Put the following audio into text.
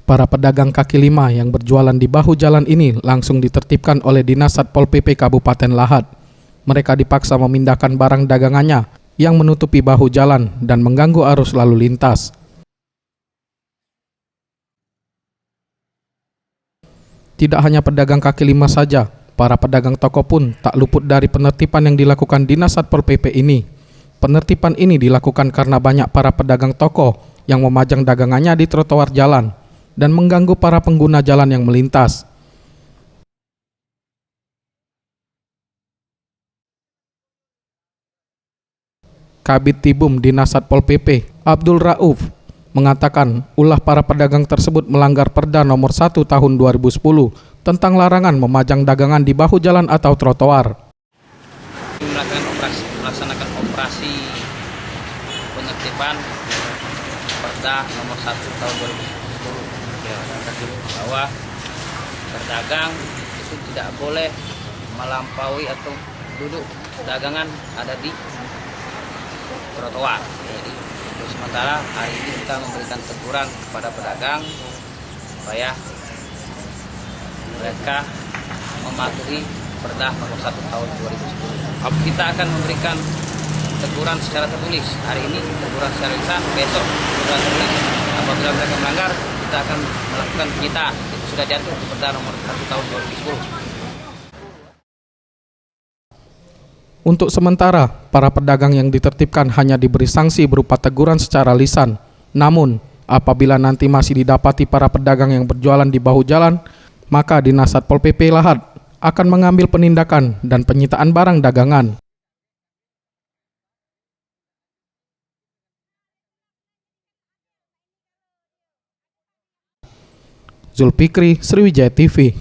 Para pedagang kaki lima yang berjualan di bahu jalan ini langsung ditertibkan oleh Dinas Satpol PP Kabupaten Lahad. Mereka dipaksa memindahkan barang dagangannya yang menutupi bahu jalan dan mengganggu arus lalu lintas. Tidak hanya pedagang kaki lima saja, para pedagang toko pun tak luput dari penertiban yang dilakukan Dinas Satpol PP ini. Penertiban ini dilakukan karena banyak para pedagang toko yang memajang dagangannya di trotoar jalan dan mengganggu para pengguna jalan yang melintas. Kabid Tibum Dinas Satpol PP, Abdul Rauf, mengatakan ulah para pedagang tersebut melanggar Perda Nomor 1 Tahun 2010 tentang larangan memajang dagangan di bahu jalan atau trotoar. Melaksanakan operasi penertiban Perda Nomor 1 Tahun 2010 bahwa berdagang itu tidak boleh melampaui atau duduk dagangan ada di trotoar. Jadi untuk sementara hari ini kita memberikan teguran kepada pedagang supaya mereka mematuhi Perda Nomor 1 Tahun 2010. Kita akan memberikan teguran secara tertulis. Hari ini teguran secara lisan, besok teguran tertulis. Apabila mereka melanggar, kita akan melakukan penyitaan. Itu sudah diatur di Perda Nomor 1 Tahun 2010. Untuk sementara, para pedagang yang ditertibkan hanya diberi sanksi berupa teguran secara lisan. Namun, apabila nanti masih didapati para pedagang yang berjualan di bahu jalan, maka Dinas Satpol PP Lahad akan mengambil penindakan dan penyitaan barang dagangan. Zulfikri, Sriwijaya TV.